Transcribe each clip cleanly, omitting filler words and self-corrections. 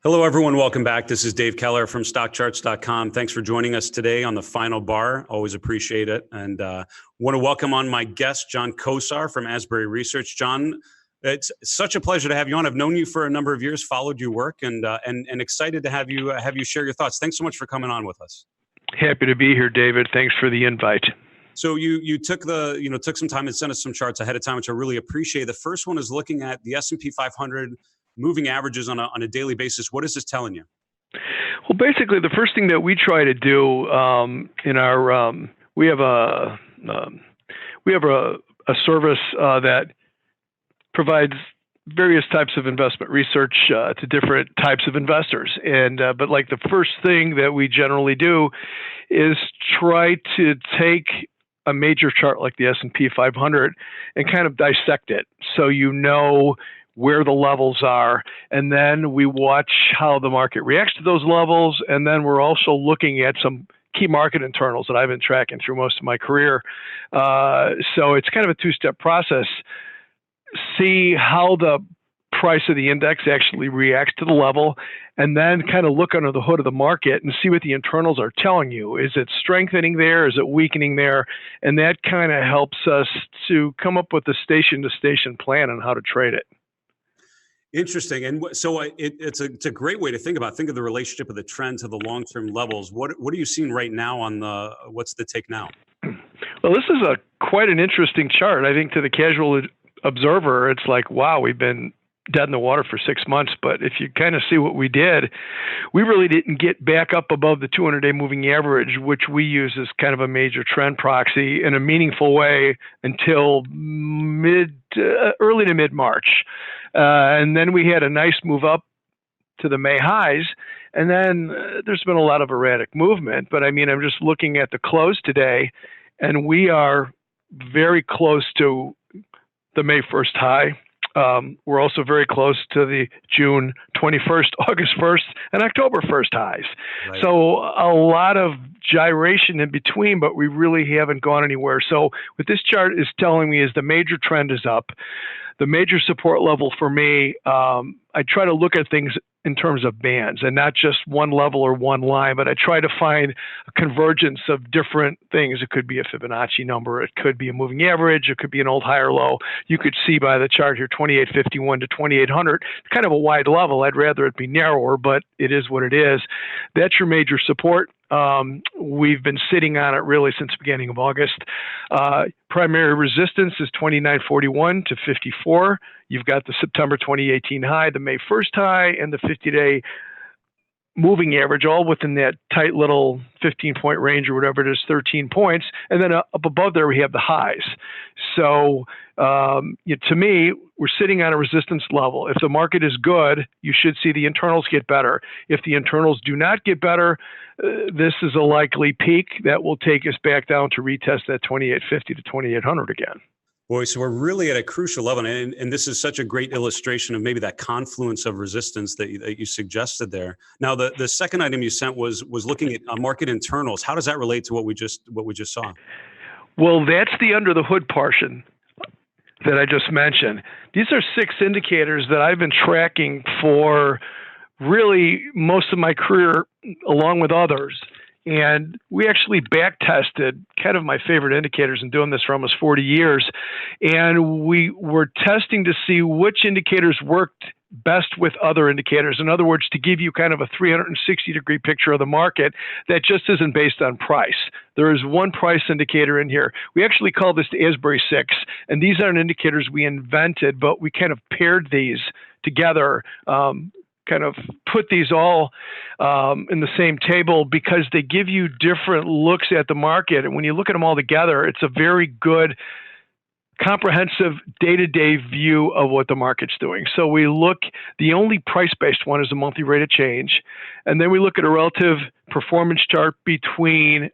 Hello, everyone. Welcome back. This is Dave Keller from StockCharts.com. Thanks for joining us today on the final bar. Always appreciate it. And want to welcome on my guest, John Kosar from Asbury Research. John, it's such a pleasure to have you on. I've known you for a number of years, followed your work, and excited to have you share your thoughts. Thanks so much for coming on with us. Happy to be here, David. Thanks for the invite. So you took some time and sent us some charts ahead of time, which I really appreciate. The first one is looking at the S&P 500 moving averages on a daily basis. What is this telling you? Well, basically, the first thing that we try to do in our we have a service that provides various types of investment research to different types of investors, but like the first thing that we generally do is try to take a major chart like the S&P 500 and kind of dissect it, so you know where the levels are, and then we watch how the market reacts to those levels, and then we're also looking at some key market internals that I've been tracking through most of my career. So it's kind of a two-step process. See how the price of the index actually reacts to the level, and then kind of look under the hood of the market and see what the internals are telling you. Is it strengthening there? Is it weakening there? And that kind of helps us to come up with a station-to-station plan on how to trade it. Interesting. And so it's a great way to think of the relationship of the trend to the long-term levels. What are you seeing right now what's the take now? Well, this is quite an interesting chart. I think to the casual observer, it's like, wow, we've been dead in the water for 6 months. But if you kind of see what we did, we really didn't get back up above the 200-day moving average, which we use as kind of a major trend proxy in a meaningful way until early to mid-March. And then we had a nice move up to the May highs. And then there's been a lot of erratic movement. But I mean, I'm just looking at the close today, and we are very close to the May 1st high. We're also very close to the June 21st, August 1st, and October 1st highs. Right. So a lot of gyration in between, but we really haven't gone anywhere. So what this chart is telling me is the major trend is up. The major support level for me, I try to look at things in terms of bands and not just one level or one line, but I try to find a convergence of different things. It could be a Fibonacci number. It could be a moving average. It could be an old high or low. You could see by the chart here, 2851 to 2800, kind of a wide level. I'd rather it be narrower, but it is what it is. That's your major support. We've been sitting on it really since the beginning of August. Primary resistance is 2941 to 54. You've got the September 2018 high, the May 1st high, and the 50-day moving average, all within that tight little 15-point range or whatever it is, 13 points. And then up above there, we have the highs. So to me, we're sitting on a resistance level. If the market is good, you should see the internals get better. If the internals do not get better, this is a likely peak that will take us back down to retest that 2850 to 2800 again. Boy, so we're really at a crucial level, and this is such a great illustration of maybe that confluence of resistance that you suggested there. Now, the second item you sent was looking at market internals. How does that relate to what we just saw? Well, that's the under the hood portion that I just mentioned. These are 6 indicators that I've been tracking for really most of my career, along with others. And we actually back tested kind of my favorite indicators and doing this for almost 40 years. And we were testing to see which indicators worked best with other indicators. In other words, to give you kind of a 360-degree picture of the market that just isn't based on price. There is one price indicator in here. We actually call this the Asbury 6. And these aren't indicators we invented, but we kind of paired these together, kind of put these all in the same table because they give you different looks at the market. And when you look at them all together, it's a very good comprehensive day-to-day view of what the market's doing. So we look, the only price-based one is the monthly rate of change. And then we look at a relative performance chart between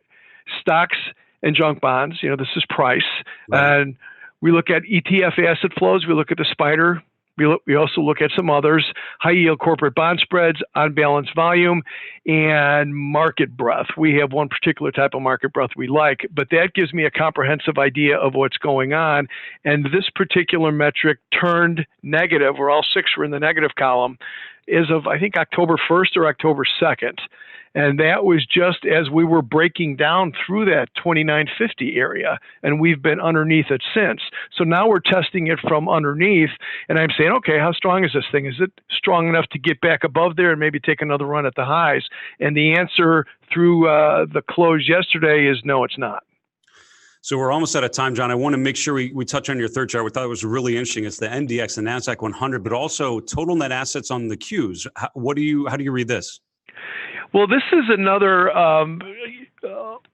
stocks and junk bonds. You know, this is price. Right. And we look at ETF asset flows. We look at the spider. We also look at some others, high yield corporate bond spreads, unbalanced volume, and market breadth. We have one particular type of market breadth we like, but that gives me a comprehensive idea of what's going on. And this particular metric turned negative, where all 6 were in the negative column, as of, I think, October 1st or October 2nd. And that was just as we were breaking down through that 2950 area, and we've been underneath it since. So now we're testing it from underneath, and I'm saying, okay, how strong is this thing? Is it strong enough to get back above there and maybe take another run at the highs? And the answer through the close yesterday is no, it's not. So we're almost out of time, John. I want to make sure we touch on your third chart. We thought it was really interesting. It's the NDX, the Nasdaq 100, but also total net assets on the Qs. How do you read this? Well, this is another,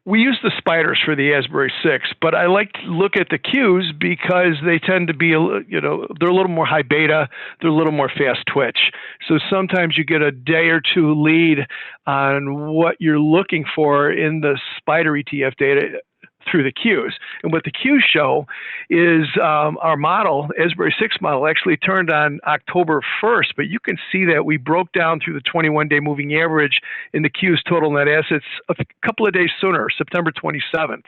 we use the spiders for the Asbury 6, but I like to look at the Qs because they tend to be, they're a little more high beta, they're a little more fast twitch. So sometimes you get a day or two lead on what you're looking for in the spider ETF data through the Qs. And what the Qs show is our model, Asbury 6 model, actually turned on October 1st, but you can see that we broke down through the 21-day moving average in the Qs total net assets a couple of days sooner, September 27th.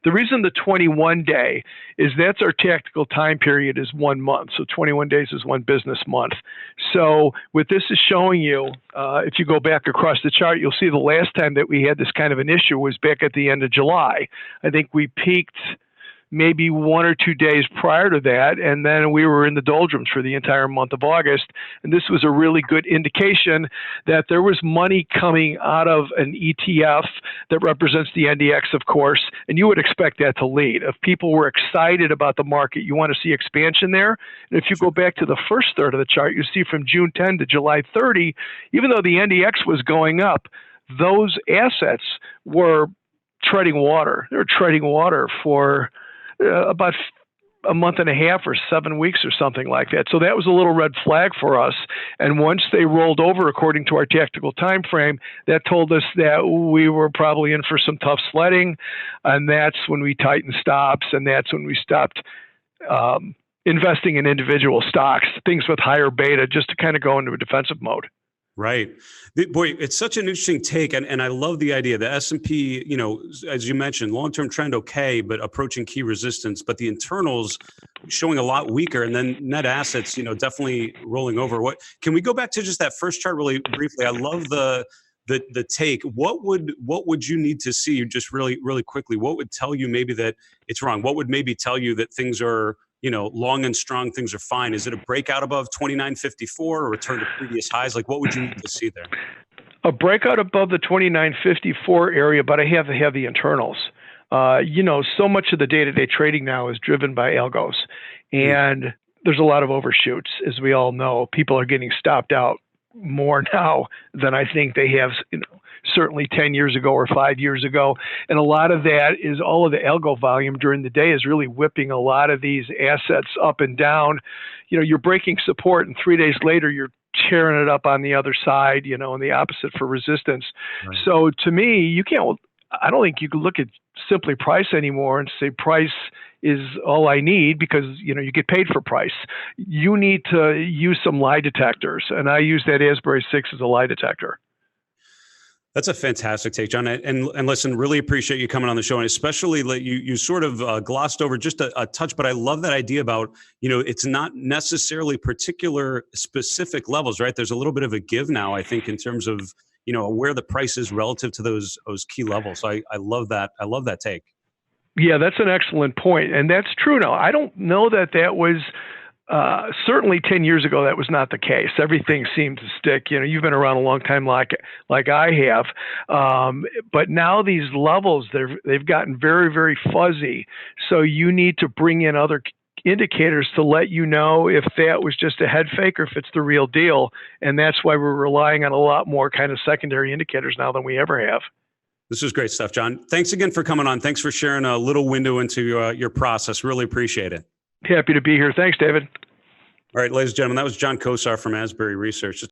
The reason the 21-day is that's our tactical time period is 1 month. So 21 days is one business month. So what this is showing you, if you go back across the chart, you'll see the last time that we had this kind of an issue was back at the end of July. I think we peaked maybe 1 or 2 days prior to that, and then we were in the doldrums for the entire month of August. And this was a really good indication that there was money coming out of an ETF that represents the NDX, of course, and you would expect that to lead. If people were excited about the market, you want to see expansion there. And if you go back to the first third of the chart, you see from June 10 to July 30, even though the NDX was going up, those assets were treading water. They were treading water for about a month and a half or 7 weeks or something like that. So that was a little red flag for us. And once they rolled over, according to our tactical time frame, that told us that we were probably in for some tough sledding. And that's when we tightened stops, and that's when we stopped investing in individual stocks, things with higher beta, just to kind of go into a defensive mode. Right. Boy, it's such an interesting take. And I love the idea. The S&P, as you mentioned, long-term trend okay, but approaching key resistance. But the internals showing a lot weaker. And then net assets, definitely rolling over. Can we go back to just that first chart really briefly? I love the take. What would you need to see just really, really quickly? What would tell you maybe that it's wrong? What would maybe tell you that things are long and strong, things are fine? Is it a breakout above 29.54 or return to previous highs? Like, what would you need to see there? A breakout above the 29.54 area, but I have to have the internals. So much of the day-to-day trading now is driven by algos, and there's a lot of overshoots, as we all know. People are getting stopped out more now than I think they have, certainly 10 years ago or 5 years ago. And a lot of that is all of the algo volume during the day is really whipping a lot of these assets up and down. You're breaking support, and 3 days later, you're tearing it up on the other side, and the opposite for resistance. Right. So to me, I don't think you can look at simply price anymore and say price is all I need, because you get paid for price. You need to use some lie detectors, and I use that Asbury 6 as a lie detector. That's a fantastic take, John. And listen, really appreciate you coming on the show, and especially you sort of glossed over just a touch, but I love that idea about, it's not necessarily particular specific levels, right? There's a little bit of a give now, I think, in terms of, where the price is relative to those key levels. So I love that. I love that take. Yeah, that's an excellent point. And that's true now. I don't know that was certainly 10 years ago, that was not the case. Everything seemed to stick. You've been around a long time like I have. But now these levels, they've gotten very, very fuzzy. So you need to bring in other indicators to let you know if that was just a head fake or if it's the real deal. And that's why we're relying on a lot more kind of secondary indicators now than we ever have. This is great stuff, John. Thanks again for coming on. Thanks for sharing a little window into your process. Really appreciate it. Happy to be here. Thanks, David. All right, ladies and gentlemen, that was John Kosar from Asbury Research.